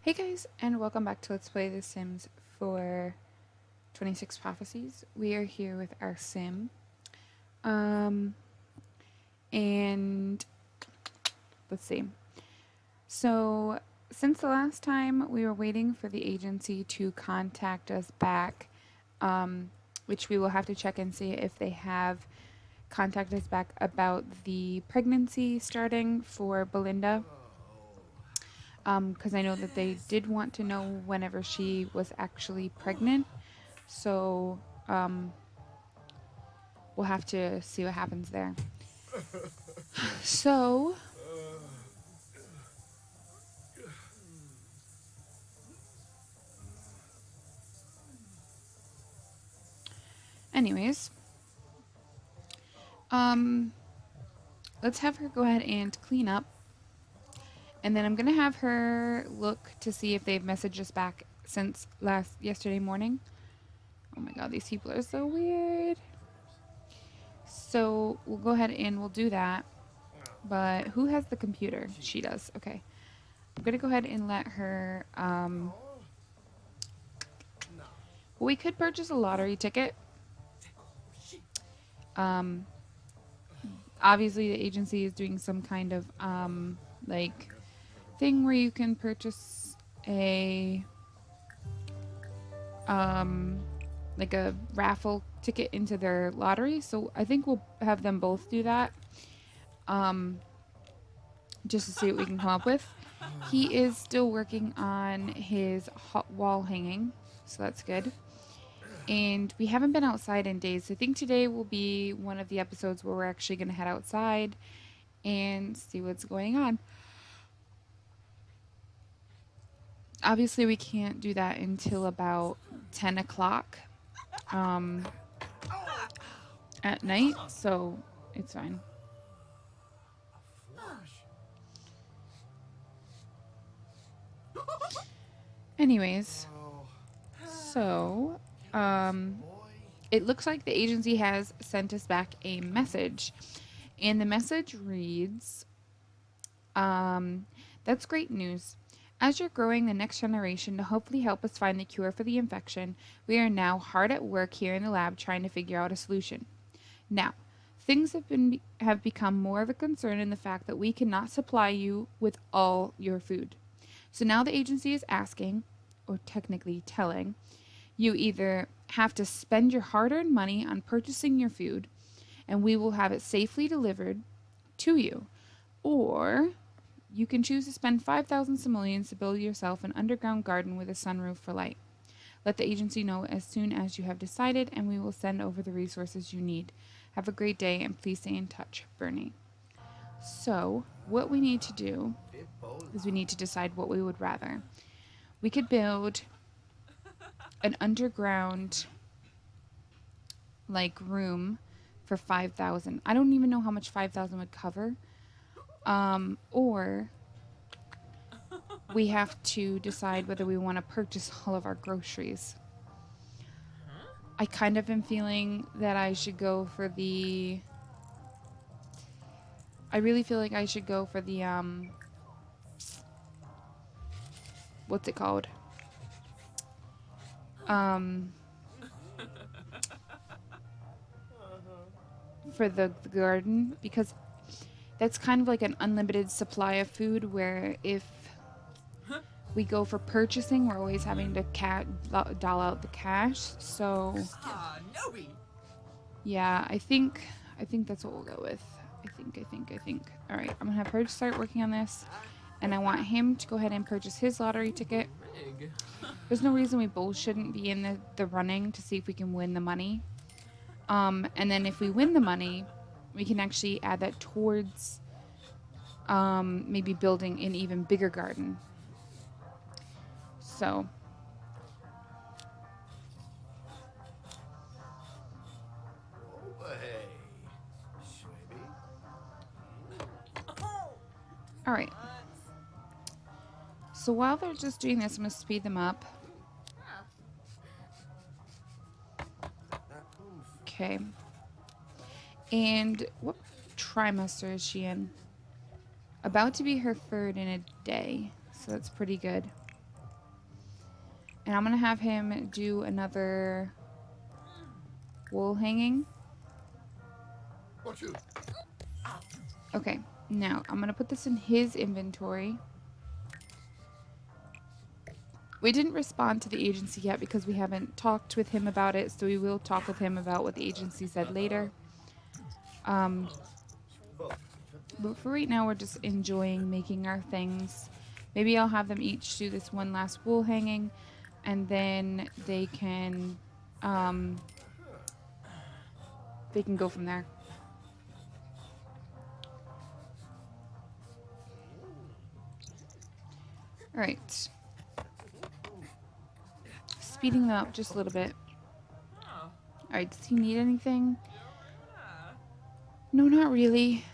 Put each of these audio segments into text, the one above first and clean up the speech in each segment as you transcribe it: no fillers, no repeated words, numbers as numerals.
Hey guys, and welcome back to Let's Play The Sims for 26 Prophecies. We are here with our sim. And let's see. So, since the last time we were waiting for the agency to contact us back, which we will have to check and see if they have contacted us back about the pregnancy starting for Belinda. Because I know that they did want to know whenever she was actually pregnant. So, we'll have to see what happens there. So, anyways, let's have her go ahead and clean up. And then I'm going to have her look to see if they've messaged us back since yesterday morning. Oh my god, these people are so weird. So we'll go ahead and we'll do that. But who has the computer? She does. Okay. I'm going to go ahead and let her... well, we could purchase a lottery ticket. Obviously, the agency is doing some kind of, like, thing where you can purchase a, like a raffle ticket into their lottery. So I think we'll have them both do that, just to see what we can come up with. He is still working on his hot wall hanging, so that's good. And we haven't been outside in days. So I think today will be one of the episodes where we're actually going to head outside and see what's going on. Obviously, we can't do that until about 10 o'clock at night, so it's fine. Anyways, so it looks like the agency has sent us back a message, and the message reads, that's great news. As you're growing the next generation to hopefully help us find the cure for the infection, we are now hard at work here in the lab trying to figure out a solution. Now, things have become more of a concern in the fact that we cannot supply you with all your food. So now the agency is asking, or technically telling, you either have to spend your hard-earned money on purchasing your food, and we will have it safely delivered to you, or you can choose to spend 5,000 simoleons to build yourself an underground garden with a sunroof for light. Let the agency know as soon as you have decided, and we will send over the resources you need. Have a great day, and please stay in touch, Bernie. So, what we need to do is we need to decide what we would rather. We could build an underground, like, room for 5,000. I don't even know how much 5,000 would cover. Or we have to decide whether we want to purchase all of our groceries. I kind of am feeling that I should go for the... I really feel like I should go for the, what's it called? For the garden, because that's kind of like an unlimited supply of food, where if we go for purchasing, we're always having to doll out the cash. So yeah, I think that's what we'll go with. I think. All right, I'm gonna have her start working on this, and I want him to go ahead and purchase his lottery ticket. There's no reason we both shouldn't be in the running to see if we can win the money. And then if we win the money, we can actually add that towards maybe building an even bigger garden. So all right. So while they're just doing this, I'm going to speed them up. Okay. And what trimester is she in? About to be her third in a day. So that's pretty good. And I'm going to have him do another wool hanging. Okay, now I'm going to put this in his inventory. We didn't respond to the agency yet because we haven't talked with him about it, so we will talk with him about what the agency said later. But for right now, we're just enjoying making our things. Maybe I'll have them each do this one last wool hanging, and then they can go from there. All right. Speeding them up just a little bit. All right, does he need anything? No, not really.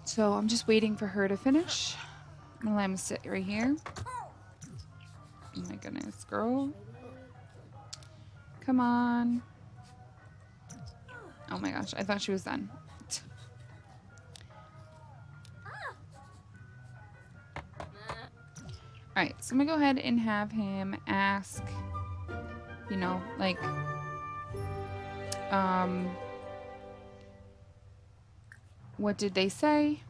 So I'm just waiting for her to finish. I'm gonna let him sit right here. Oh my goodness, girl. Come on. Oh my gosh, I thought she was done. Alright, so I'm gonna go ahead and have him ask, you know, like, what did they say?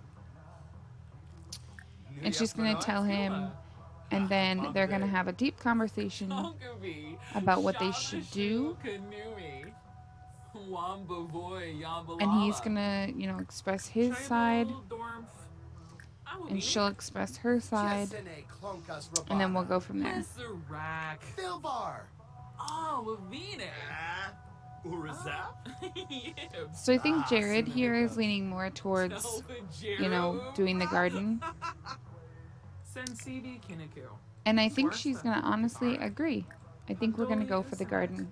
And she's gonna tell him, and then they're gonna have a deep conversation about what they should do. And he's gonna, you know, express his side, and she'll express her side, and then we'll go from there. So I think Jared here is leaning more towards, you know, doing the garden. And I think she's gonna honestly agree. I think we're gonna go for the garden.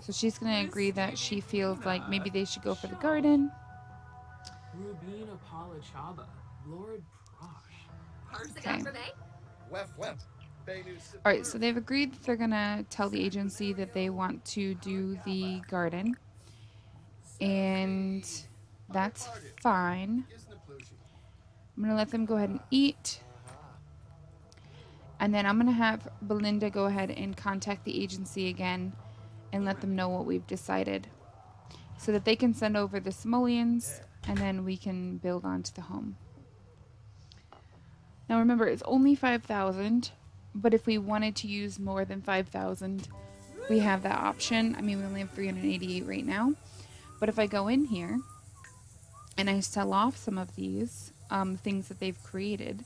So she's gonna agree that she feels like maybe they should go for the garden. Okay. Alright, so they've agreed that they're gonna tell the agency that they want to do the garden. And that's fine. I'm gonna let them go ahead and eat. And then I'm gonna have Belinda go ahead and contact the agency again and let them know what we've decided, so that they can send over the simoleons and then we can build onto the home. Now remember, it's only 5,000, but if we wanted to use more than 5,000, we have that option. I mean, we only have 388 right now, but if I go in here and I sell off some of these things that they've created,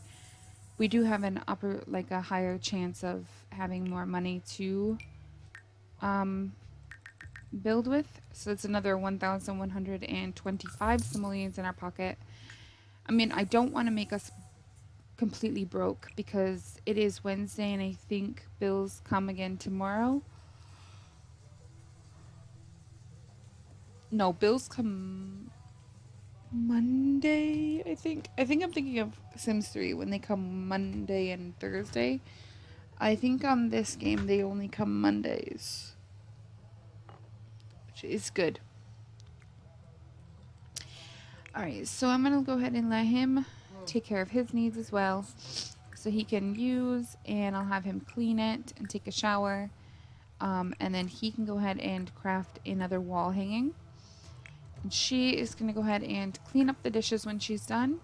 we do have a higher chance of having more money to build with. So it's another 1,125 simoleons in our pocket. I mean, I don't want to make us completely broke because it is Wednesday and I think bills come again tomorrow. No, bills come Monday, I think. I think I'm thinking of Sims 3 when they come Monday and Thursday. I think on this game they only come Mondays, which is good. Alright, so I'm going to go ahead and let him take care of his needs as well, so he can use, and I'll have him clean it and take a shower, and then he can go ahead and craft another wall hanging. And she is going to go ahead and clean up the dishes when she's done.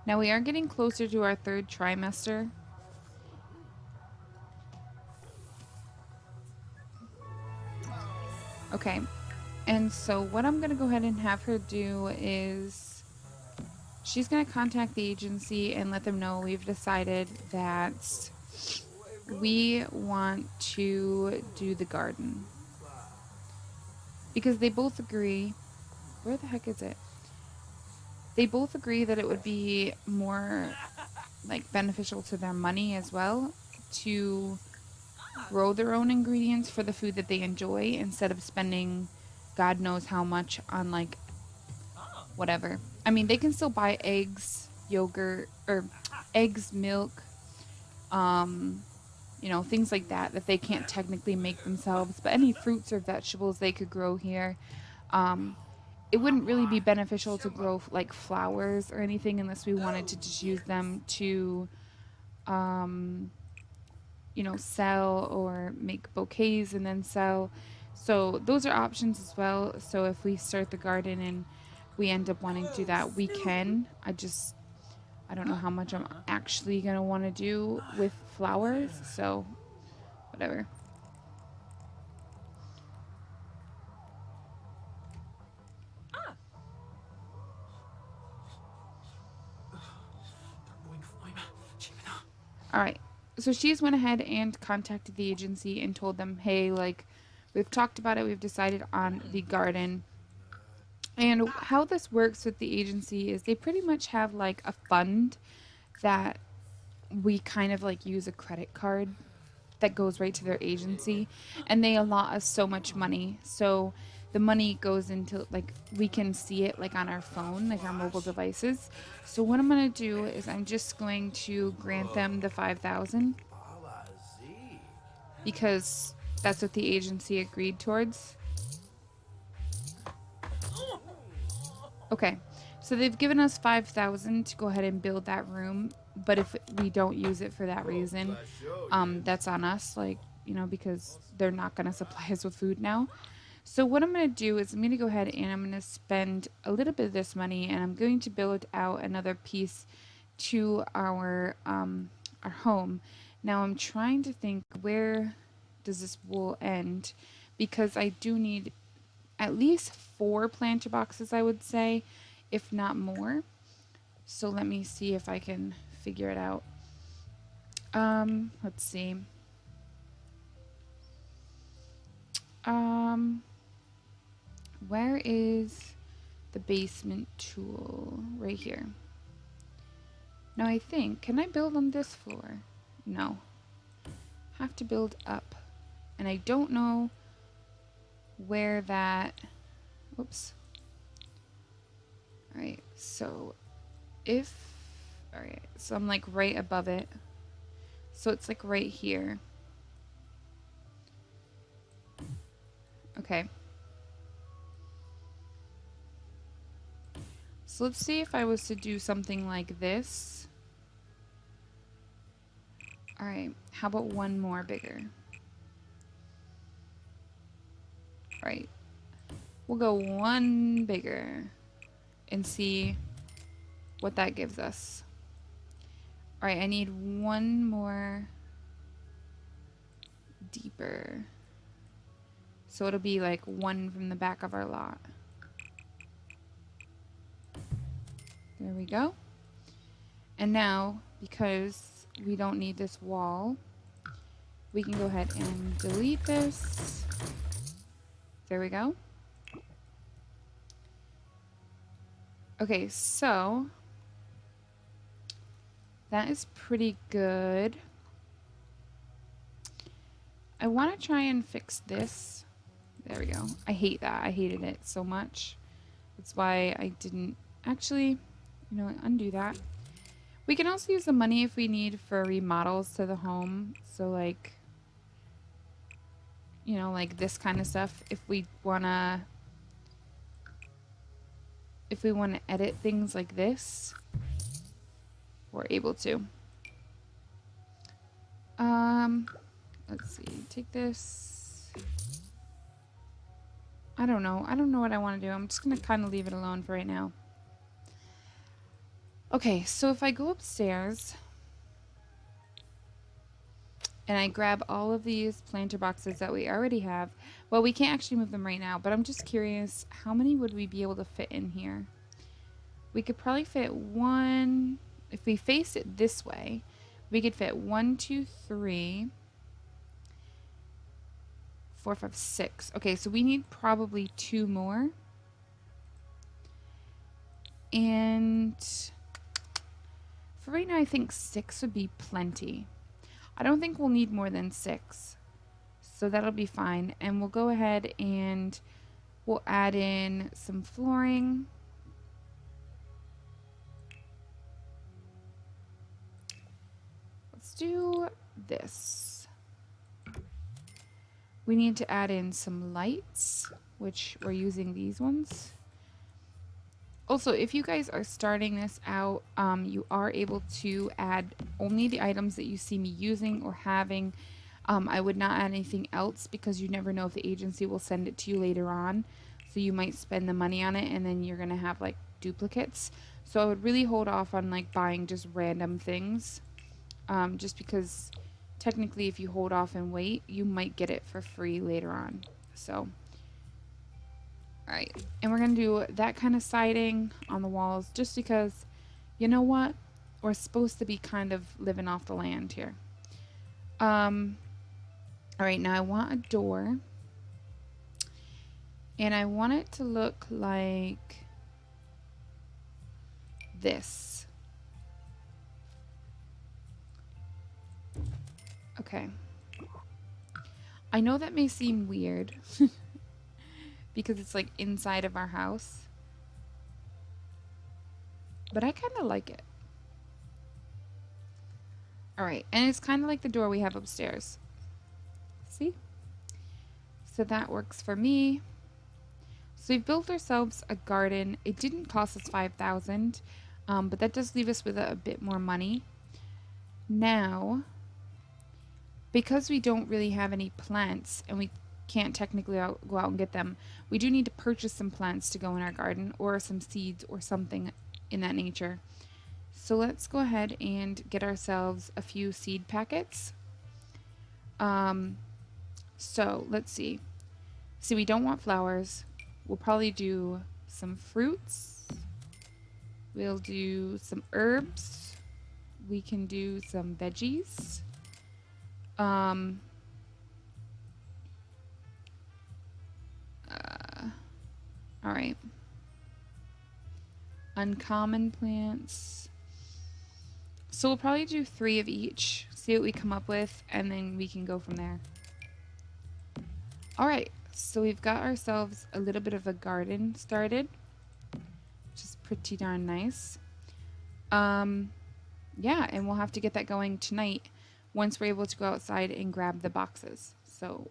Now we are getting closer to our third trimester. Okay, and so what I'm going to go ahead and have her do is she's going to contact the agency and let them know we've decided that we want to do the garden. Because they both agree. Where the heck is it? They both agree that it would be more like beneficial to their money as well to grow their own ingredients for the food that they enjoy instead of spending God knows how much on like whatever. I mean, they can still buy eggs, yogurt, or eggs, milk, You know, things like that that they can't technically make themselves, but any fruits or vegetables they could grow here. Um, it wouldn't really be beneficial to grow like flowers or anything unless we wanted to just use them to, um, you know, sell or make bouquets and then sell. So those are options as well. So if we start the garden and we end up wanting to do that, we can. I don't know how much I'm actually going to want to do with flowers. So whatever. All right. So she's went ahead and contacted the agency and told them, hey, like, we've talked about it. We've decided on the garden. And how this works with the agency is they pretty much have like a fund that we kind of like use a credit card that goes right to their agency, and they allot us so much money. So the money goes into like we can see it like on our phone, like our mobile devices. So what I'm going to do is I'm just going to grant them the 5,000 because that's what the agency agreed towards. Okay. So they've given us 5,000 to go ahead and build that room, but if we don't use it for that reason, that's on us, like, you know, because they're not going to supply us with food now. So what I'm going to do is I'm going to go ahead and I'm going to spend a little bit of this money and I'm going to build out another piece to our home. Now I'm trying to think, where does this wool end, because I do need at least 4 planter boxes, I would say, if not more. So let me see if I can figure it out. Let's see. Um, where is the basement tool? Right here. Now I think, can I build on this floor? No. Have to build up. And I don't know where that, whoops. Alright, so if, alright, so I'm like right above it. So it's like right here. Okay. So let's see if I was to do something like this. Alright, how about one more bigger? Alright, we'll go one bigger and see what that gives us. Alright, I need one more deeper. So it'll be like one from the back of our lot. There we go. And now, because we don't need this wall, we can go ahead and delete this. There we go. Okay, so that is pretty good. I want to try and fix this. There we go. I hate that. I hated it so much. That's why I didn't actually, you know, undo that. We can also use the money if we need for remodels to the home. So like, you know, like this kind of stuff. If we wanna edit things like this, we're able to. Let's see. Take this. I don't know. I don't know what I want to do. I'm just gonna kind of leave it alone for right now. Okay, so if I go upstairs and I grab all of these planter boxes that we already have, well, we can't actually move them right now, but I'm just curious, how many would we be able to fit in here? We could probably fit one, if we face it this way, we could fit 1, 2, 3, 4, 5, 6. Okay, so we need probably 2 more. And for right now, I think 6 would be plenty. I don't think we'll need more than 6. So that'll be fine. And we'll go ahead and we'll add in some flooring. Let's do this. We need to add in some lights, which we're using these ones. Also, if you guys are starting this out, you are able to add only the items that you see me using or having. I would not add anything else because you never know if the agency will send it to you later on. So you might spend the money on it and then you're going to have like duplicates. So I would really hold off on like buying just random things. Just because technically if you hold off and wait, you might get it for free later on. So... Alright, and we're going to do that kind of siding on the walls just because, you know what? We're supposed to be kind of living off the land here. Alright, now I want a door. And I want it to look like this. Okay. I know that may seem weird. Because it's like inside of our house. But I kind of like it. Alright, and it's kind of like the door we have upstairs. See? So that works for me. So we've built ourselves a garden. It didn't cost us $5,000, but that does leave us with a bit more money. Now, because we don't really have any plants and we can't technically go out and get them, we do need to purchase some plants to go in our garden or some seeds or something in that nature. So let's go ahead and get ourselves a few seed packets. So let's see. See, we don't want flowers. We'll probably do some fruits. We'll do some herbs. We can do some veggies. Alright. Uncommon plants. So we'll probably do 3 of each. See what we come up with, and then we can go from there. Alright, so we've got ourselves a little bit of a garden started, which is pretty darn nice. Yeah, and we'll have to get that going tonight once we're able to go outside and grab the boxes. So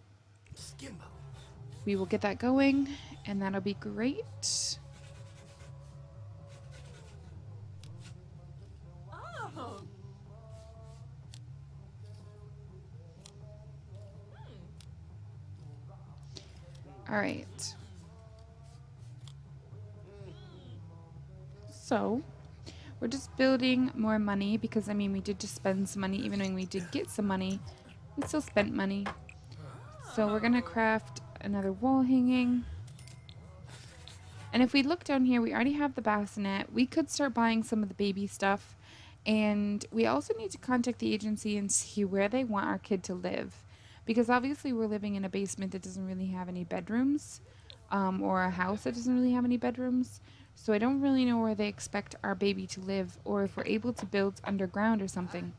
we will get that going, and that'll be great. All right. So we're just building more money because, I mean, we did just spend some money. Even when we did get some money, we still spent money. So we're going to craft another wall hanging. And if we look down here, we already have the bassinet. We could start buying some of the baby stuff. And we also need to contact the agency and see where they want our kid to live. Because obviously we're living in a basement that doesn't really have any bedrooms. Or a house that doesn't really have any bedrooms. So I don't really know where they expect our baby to live. Or if we're able to build underground or something.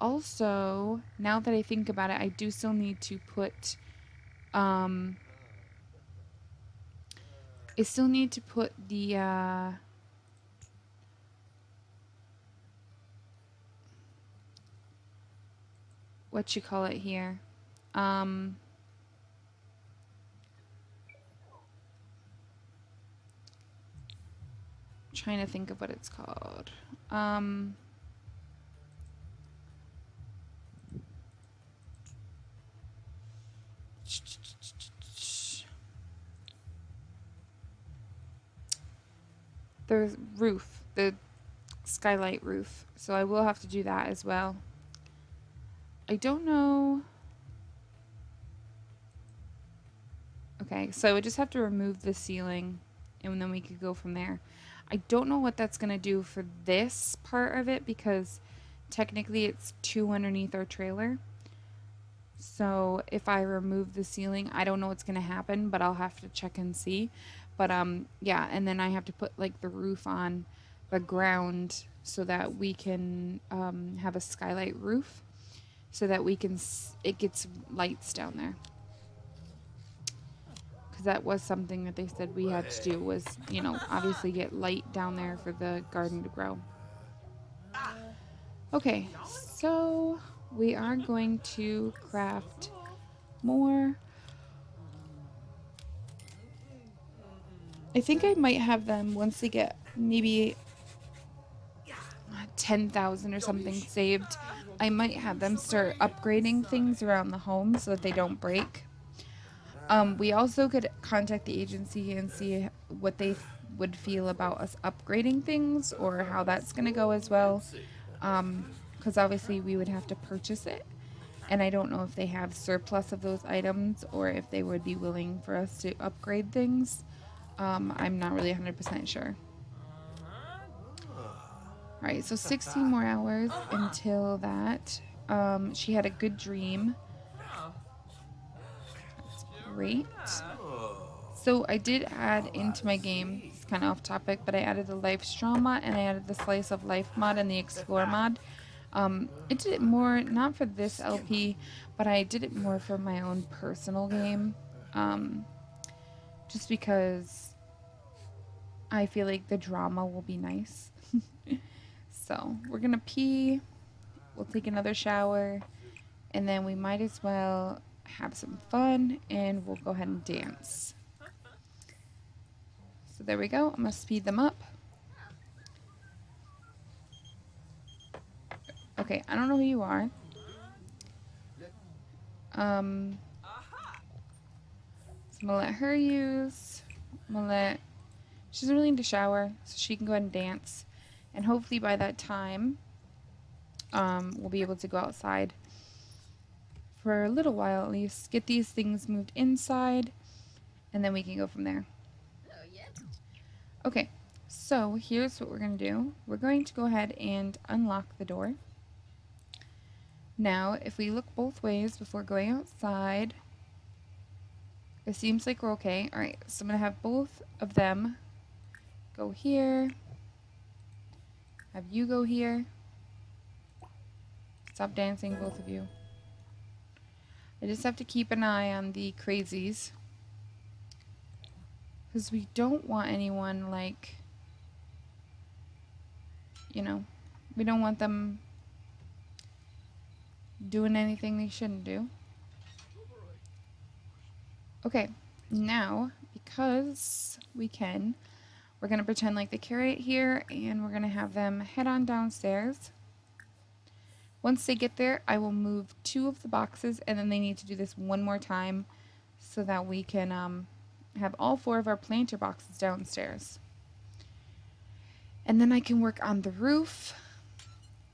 Also, now that I think about it, I do still need to put... I still need to put the... what you call it here? Trying to think of what it's called. The roof, the skylight roof. So I will have to do that as well. I don't know. Okay, so I would just have to remove the ceiling and then we could go from there. I don't know what that's going to do for this part of it because technically it's 2 underneath our trailer. So if I remove the ceiling, I don't know what's going to happen, but I'll have to check and see. But yeah, and then I have to put like the roof on the ground so that we can have a skylight roof so that we can it gets lights down there. Because that was something that they said we had to do was, you know, obviously get light down there for the garden to grow. Okay, So we are going to craft more. I think I might have them once they get maybe 10,000 or something saved. I might have them start upgrading things around the home so that they don't break. We also could contact the agency and see what they would feel about us upgrading things or how that's going to go as well. Because obviously we would have to purchase it. And I don't know if they have surplus of those items or if they would be willing for us to upgrade things. I'm not really 100% sure. All right, so 16 more hours until that. She had a good dream. That's great. So I did add into my game, it's kind of off topic, but I added the life trauma and I added the slice of life mod and the explore mod. I did it more, not for this LP, but I did it more for my own personal game. Just because I feel like the drama will be nice. So we're going to pee. We'll take another shower. And then we might as well have some fun and we'll go ahead and dance. So there we go. I'm going to speed them up. Okay, I don't know who you are. So I'm going to let her use. I'm going to let... She doesn't really need to shower, so she can go ahead and dance. And hopefully by that time, we'll be able to go outside for a little while at least. Get these things moved inside, and then we can go from there. Okay, so here's what we're going to do. We're going to go ahead and unlock the door. Now, if we look both ways before going outside, it seems like we're okay. Alright, so I'm going to have both of them go here. Have you go here. Stop dancing, both of you. I just have to keep an eye on the crazies. Because we don't want anyone, like, you know, we don't want them doing anything they shouldn't do. Okay, now, because we can, we're going to pretend like they carry it here, and we're going to have them head on downstairs. Once they get there, I will move 2 of the boxes, and then they need to do this one more time so that we can have all 4 of our planter boxes downstairs. And then I can work on the roof,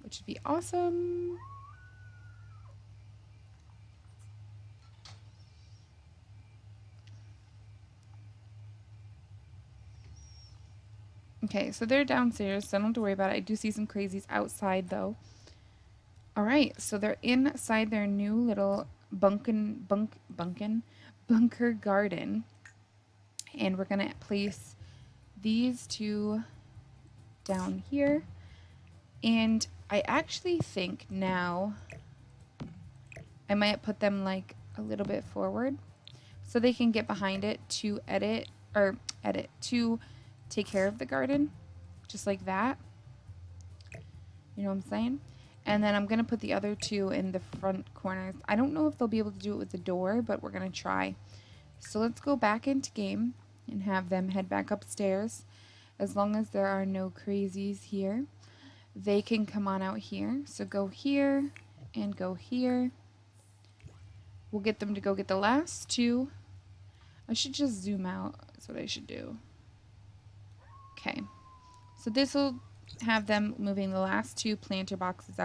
which would be awesome. Okay, so they're downstairs, so I don't have to worry about it. I do see some crazies outside, though. Alright, so they're inside their new little bunker garden. And we're going to place these 2 down here. And I actually think now I might put them like a little bit forward so they can get behind it to to take care of the garden, just like that. You know what I'm saying? And then I'm going to put the other 2 in the front corners. I don't know if they'll be able to do it with the door, but we're going to try. So let's go back into game and have them head back upstairs. As long as there are no crazies here, they can come on out here. So go here and go here. We'll get them to go get the last 2. I should just zoom out. That's what I should do. Okay. So this will have them moving the last 2 planter boxes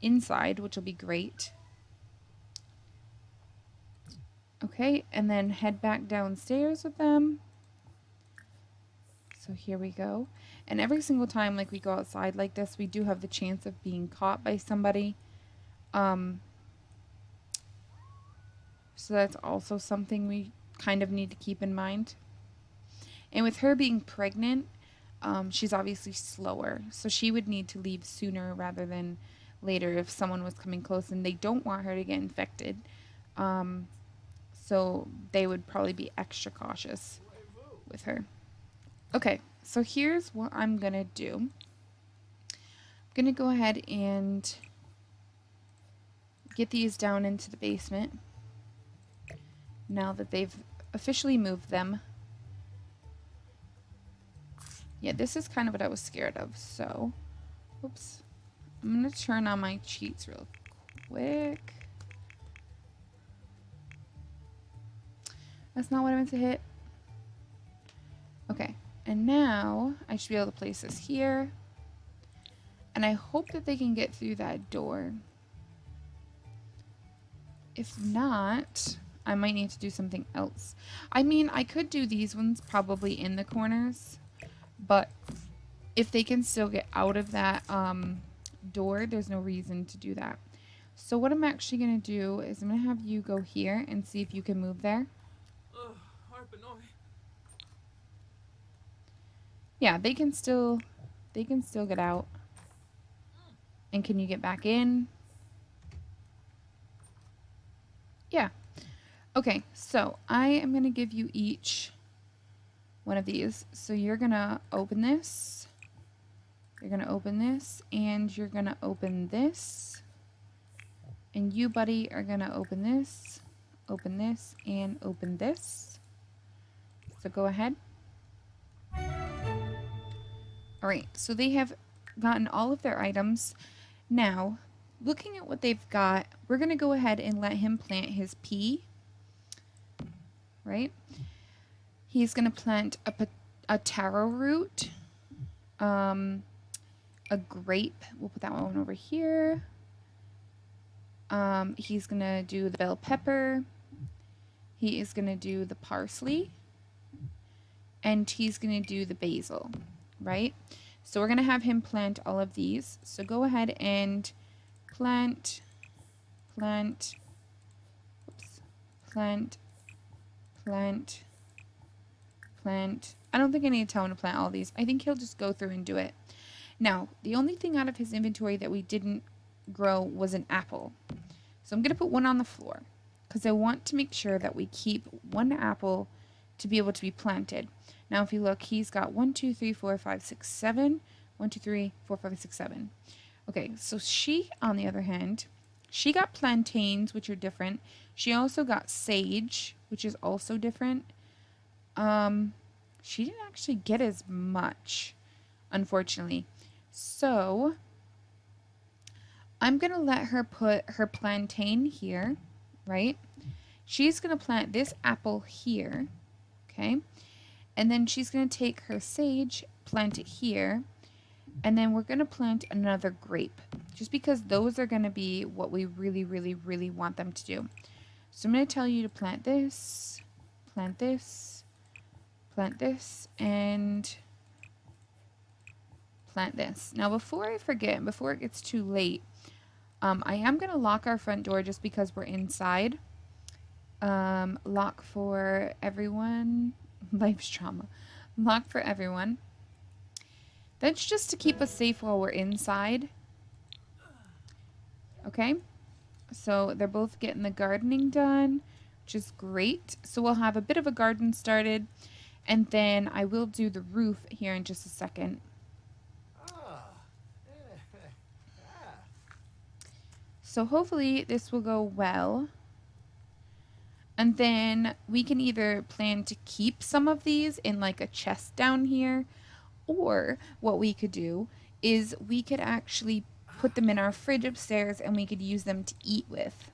inside, which will be great. Okay, and then head back downstairs with them. So here we go. And every single time like we go outside like this, we do have the chance of being caught by somebody. So that's also something we kind of need to keep in mind. And with her being pregnant, she's obviously slower. So she would need to leave sooner rather than later if someone was coming close and they don't want her to get infected. So they would probably be extra cautious with her. Okay, so here's what I'm going to do. I'm going to go ahead and get these down into the basement now that they've officially moved them. Yeah, this is kind of what I was scared of, so... Oops. I'm going to turn on my cheats real quick. That's not what I meant to hit. Okay, and now I should be able to place this here. And I hope that they can get through that door. If not, I might need to do something else. I mean, I could do these ones probably in the corners, but if they can still get out of that door, there's no reason to do that. So what I'm actually going to do is I'm going to have you go here and see if you can move there. Yeah, they can still get out. And can you get back in? Yeah. Okay, so I am going to give you each one of these. So you're going to open this. You're going to open this. And you're going to open this. And you, buddy, are going to open this, and open this. So go ahead. Alright, so they have gotten all of their items. Now, looking at what they've got, we're going to go ahead and let him plant his P. Right? He's going to plant a taro root, a grape. We'll put that one over here. He's going to do the bell pepper. He is going to do the parsley. And he's going to do the basil, right? So we're going to have him plant all of these. So go ahead and plant, oops, plant. I don't think I need to tell him to plant all these. I think he'll just go through and do it. Now, the only thing out of his inventory that we didn't grow was an apple. So I'm going to put one on the floor because I want to make sure that we keep one apple to be able to be planted. Now, if you look, he's got 1, 2, 3, 4, 5, 6, 7. 1, 2, 3, 4, 5, 6, 7. Okay, so she, on the other hand, she got plantains, which are different. She also got sage, which is also different. She didn't actually get as much, unfortunately. So I'm going to let her put her plantain here, right? She's going to plant this apple here, okay? And then she's going to take her sage, plant it here, and then we're going to plant another grape, just because those are going to be what we really, really, really want them to do. So I'm going to tell you to plant this, plant this, plant this, and plant this. Now, before I forget, before it gets too late, I am going to lock our front door just because we're inside. Lock for everyone. Life's trauma. Lock for everyone. That's just to keep us safe while we're inside. Okay? So they're both getting the gardening done, which is great. So we'll have a bit of a garden started. And then I will do the roof here in just a second. So hopefully this will go well. And then we can either plan to keep some of these in like a chest down here, or what we could do is we could actually put them in our fridge upstairs and we could use them to eat with.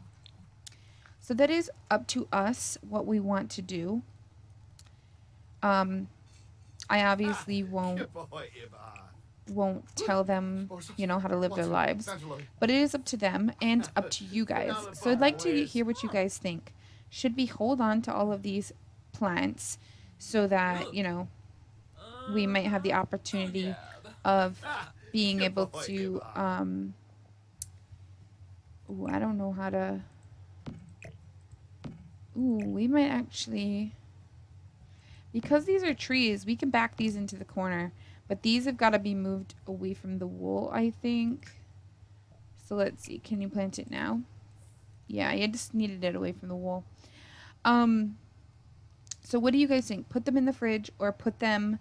So that is up to us what we want to do. I obviously won't tell them, you know, how to live their lives, but it is up to them and up to you guys. So I'd like to hear what you guys think. Should we hold on to all of these plants so that, you know, we might have the opportunity of being able to, ooh, I don't know how to, ooh, we might actually, because these are trees, we can back these into the corner, but these have got to be moved away from the wool, I think. So let's see, can you plant it now? Yeah, you just needed it away from the wool. So what do you guys think? Put them in the fridge or put them,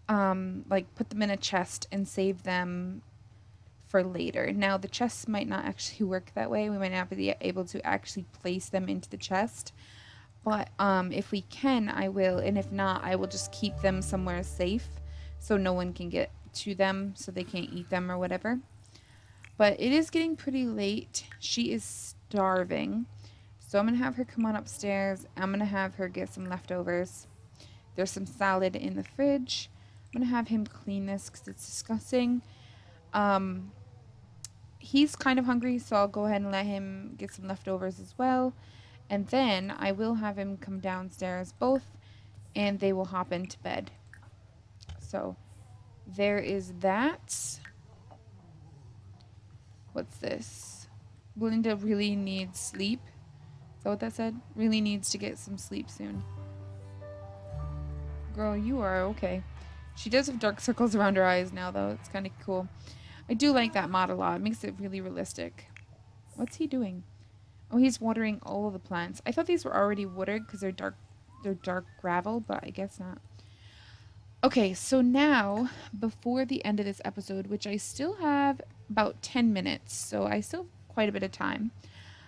like put them in a chest and save them for later. Now, the chests might not actually work that way. We might not be able to actually place them into the chest. But if we can, I will. And if not, I will just keep them somewhere safe so no one can get to them, so they can't eat them or whatever. But it is getting pretty late. She is starving. So I'm going to have her come on upstairs. I'm going to have her get some leftovers. There's some salad in the fridge. I'm going to have him clean this because it's disgusting. He's kind of hungry, so I'll go ahead and let him get some leftovers as well. And then I will have him come downstairs both, and they will hop into bed. So there is that. What's this? Belinda really needs sleep. Is that what that said? Really needs to get some sleep soon. Girl, you are okay. She does have dark circles around her eyes now, though. It's kind of cool. I do like that mod a lot. It makes it really realistic. What's he doing? Oh, he's watering all of the plants. I thought these were already watered because they're dark gravel, but I guess not. Okay, so now, before the end of this episode, which I still have about 10 minutes, so I still have quite a bit of time,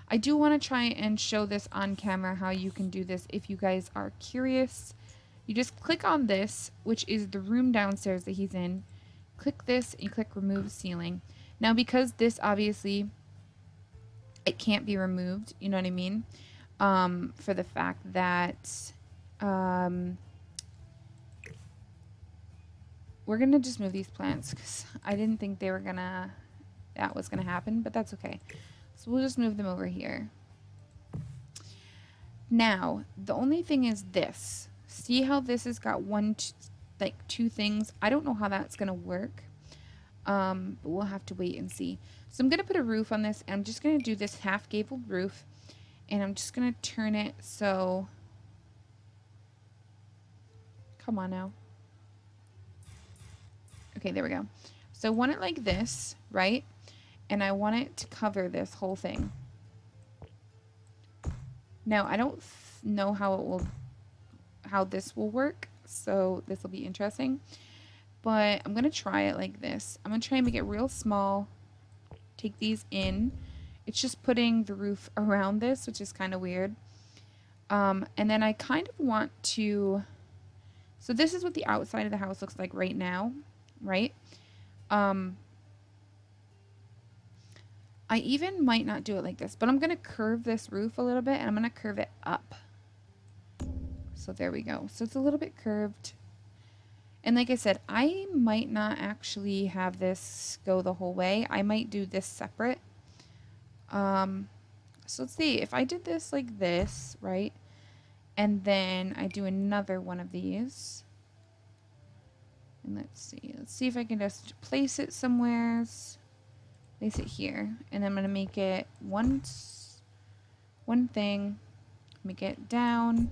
I do want to try and show this on camera how you can do this if you guys are curious. You just click on this, which is the room downstairs that he's in. Click this and click remove ceiling. Now, because this obviously, it can't be removed, you know what I mean? For the fact that we're going to just move these plants because I didn't think that was going to happen, but that's okay. So we'll just move them over here. Now, the only thing is this. See how this has got two things? I don't know how that's going to work, but we'll have to wait and see. So I'm going to put a roof on this, and I'm just going to do this half-gabled roof, and I'm just going to turn it so... Come on now. Okay, there we go. So I want it like this, right? And I want it to cover this whole thing. Now, I don't know how this will work, so this will be interesting. But I'm going to try it like this. I'm going to try and make it real small. Take these in. It's just putting the roof around this, which is kind of weird. And then I kind of want to... So this is what the outside of the house looks like right now, right? I even might not do it like this, but I'm going to curve this roof a little bit, and I'm going to curve it up. So there we go. So it's a little bit curved. And like I said, I might not actually have this go the whole way. I might do this separate. So let's see. If I did this like this, right? And then I do another one of these. And let's see. Let's see if I can just place it somewhere. Place it here. And I'm going to make it one thing. Make it down.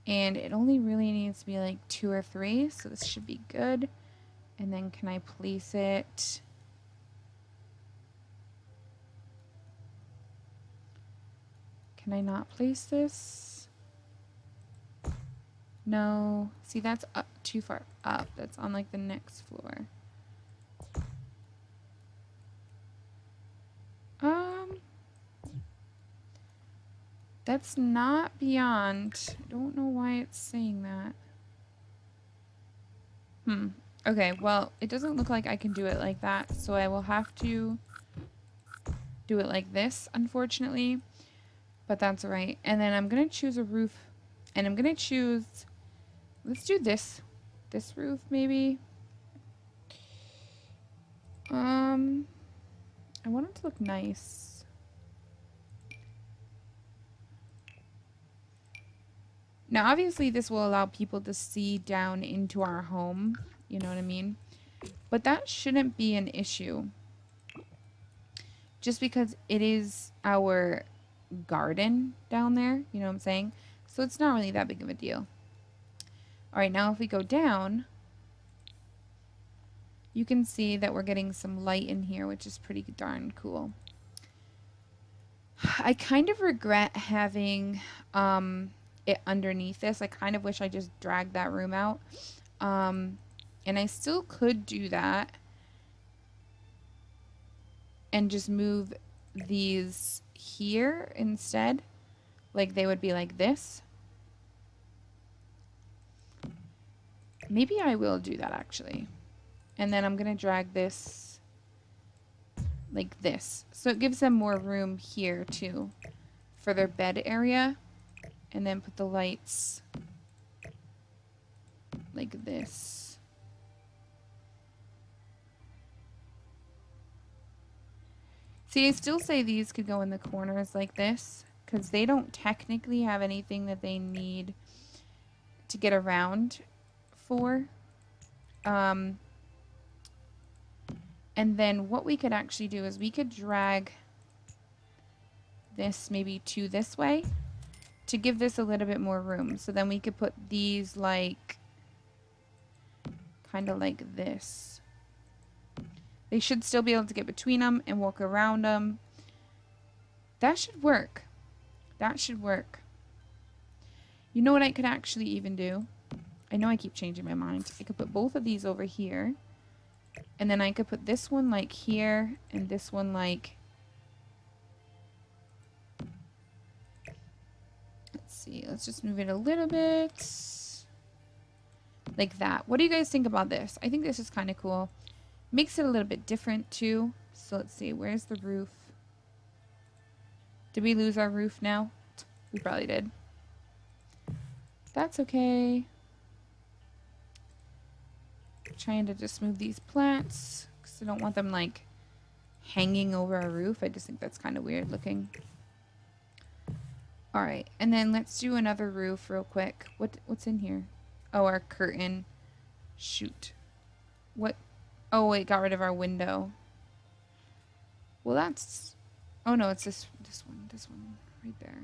And it only really needs to be like 2 or 3. So this should be good. And then can I place it? Can I not place this? No. See, that's up too far up. That's on like the next floor. That's not beyond. I don't know why it's saying that. Okay, well, it doesn't look like I can do it like that, so I will have to do it like this, unfortunately. But that's alright. And then I'm going to choose a roof, and I'm going to choose... Let's do this. This roof, maybe. I want it to look nice. Now, obviously, this will allow people to see down into our home. You know what I mean? But that shouldn't be an issue. Just because it is our garden down there. You know what I'm saying? So it's not really that big of a deal. Alright, now if we go down, you can see that we're getting some light in here, which is pretty darn cool. I kind of regret having... it underneath this. I kind of wish I just dragged that room out. And I still could do that. and just move these here instead. Like they would be like this. Maybe I will do that actually. And then I'm going to drag this like this. So it gives them more room here too for their bed area. And then put the lights like this. See, I still say these could go in the corners like this because they don't technically have anything that they need to get around for. And then what we could actually do is we could drag this maybe to this way to give this a little bit more room. So then we could put these like kind of like this. They should still be able to get between them and walk around them. That should work. That should work. You know what I could actually even do? I know I keep changing my mind. I could put both of these over here. And then I could put this one like here and this one like... Let's see. Let's just move it a little bit. Like that. What do you guys think about this? I think this is kind of cool. Makes it a little bit different too. So let's see. Where's the roof? Did we lose our roof now? We probably did. That's okay. Trying to just move these plants because I don't want them like hanging over our roof. I just think that's kind of weird looking. All right, and then let's do another roof real quick. What's in here? Oh, our curtain. Shoot. What? Oh, it got rid of our window. Well, that's... Oh, no, it's this one right there.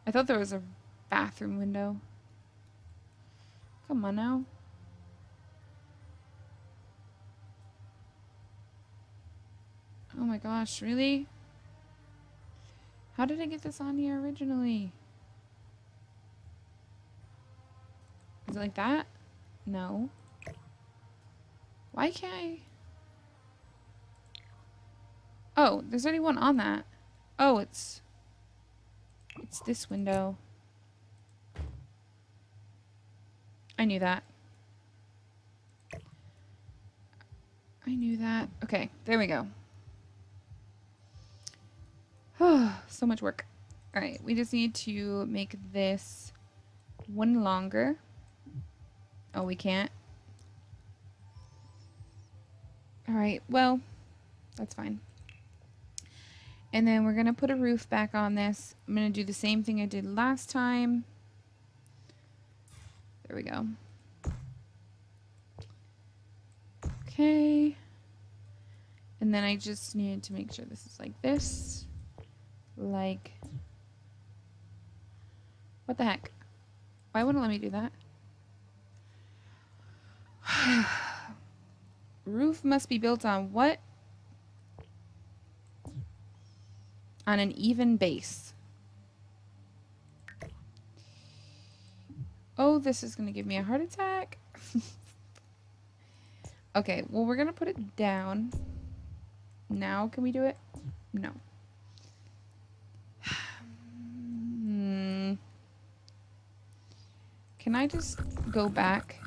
I thought there was a bathroom window. Come on now. Oh my gosh, really? How did I get this on here originally? Is it like that? No. Why can't I? Oh, there's already one on that. Oh, it's this window. I knew that. I knew that. Okay, there we go. So much work. All right, we just need to make this one longer. Oh, we can't. All right, well, that's fine. And then we're going to put a roof back on this. I'm going to do the same thing I did last time. There we go. Okay. And then I just need to make sure this is like this. Like, what the heck? Why wouldn't it let me do that? Roof must be built on what? On an even base. Oh, this is going to give me a heart attack. Okay, well, we're going to put it down. Now, can we do it? No. Can I just go back?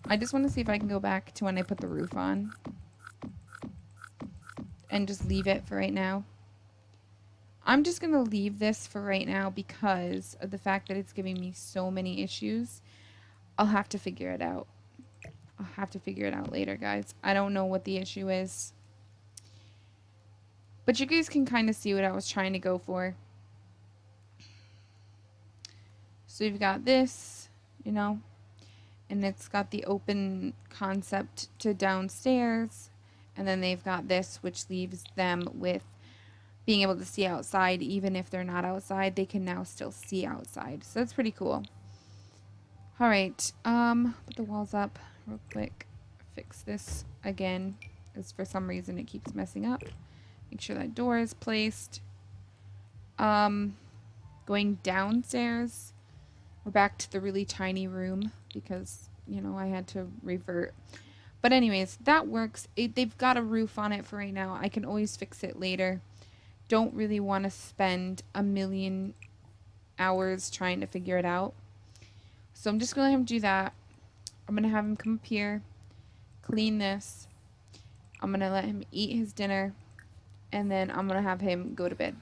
I just want to see if I can go back to when I put the roof on. And just leave it for right now. I'm just going to leave this for right now because of the fact that it's giving me so many issues. I'll have to figure it out. I'll have to figure it out later, guys. I don't know what the issue is. But you guys can kind of see what I was trying to go for. So you've got this, you know, and it's got the open concept to downstairs. And then they've got this, which leaves them with being able to see outside. Even if they're not outside, they can now still see outside. So that's pretty cool. All right, put the walls up real quick. Fix this again, because for some reason it keeps messing up. Make sure that door is placed. Going downstairs, we're back to the really tiny room because, you know, I had to revert. But anyways, that works. They've got a roof on it for right now. I can always fix it later. Don't really want to spend a million hours trying to figure it out. So I'm just going to let him do that. I'm going to have him come up here, clean this. I'm going to let him eat his dinner, and then I'm going to have him go to bed.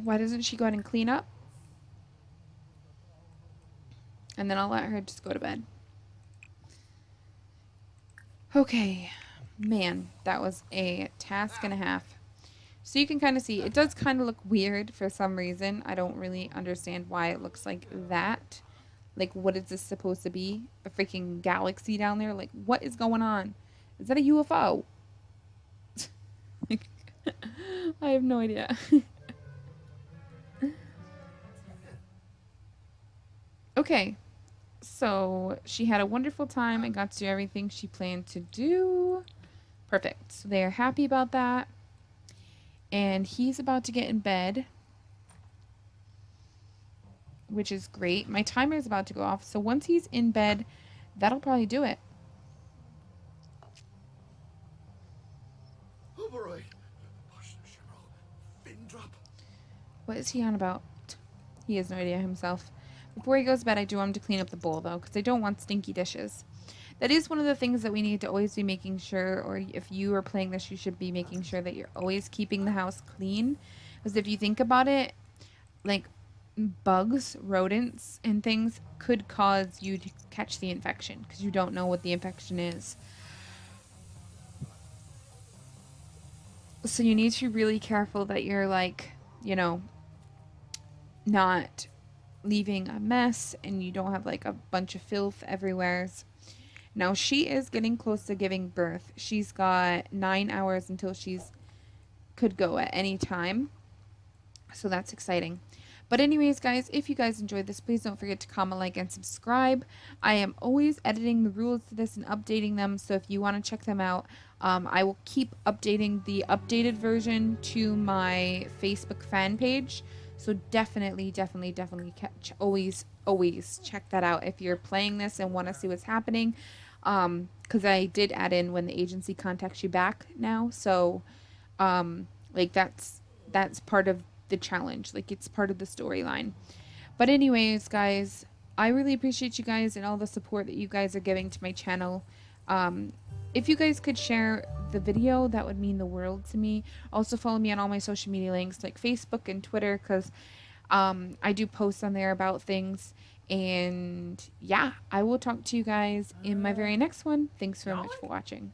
Why doesn't she go ahead and clean up? And then I'll let her just go to bed. Okay. Man, that was a task and a half. So you can kind of see, it does kind of look weird for some reason. I don't really understand why it looks like that. Like, what is this supposed to be? A freaking galaxy down there? Like, what is going on? Is that a UFO? I have no idea. Okay. So she had a wonderful time and got to do everything she planned to do. Perfect. So they are happy about that. And he's about to get in bed, which is great. My timer is about to go off. So once he's in bed, that'll probably do it. What is he on about? He has no idea himself. Before he goes to bed, I do want him to clean up the bowl, though, because I don't want stinky dishes. That is one of the things that we need to always be making sure, or if you are playing this, you should be making sure that you're always keeping the house clean. Because if you think about it, like bugs, rodents, and things could cause you to catch the infection because you don't know what the infection is. So you need to be really careful that you're like, you know, not leaving a mess and you don't have like a bunch of filth everywhere. Now she is getting close to giving birth. She's got 9 hours until she's could go at any time. So that's exciting. But anyways, guys, if you guys enjoyed this, please don't forget to comment, like, and subscribe. I am always editing the rules to this and updating them. So if you want to check them out, I will keep updating the updated version to my Facebook fan page. So definitely always check that out if you're playing this and want to see what's happening. Because I did add in when the agency contacts you back now. So, like that's part of the challenge. Like it's part of the storyline. But anyways, guys, I really appreciate you guys and all the support that you guys are giving to my channel. If you guys could share the video, that would mean the world to me. Also follow me on all my social media links like Facebook and Twitter because I do post on there about things. And yeah, I will talk to you guys in my very next one. Thanks very much for watching.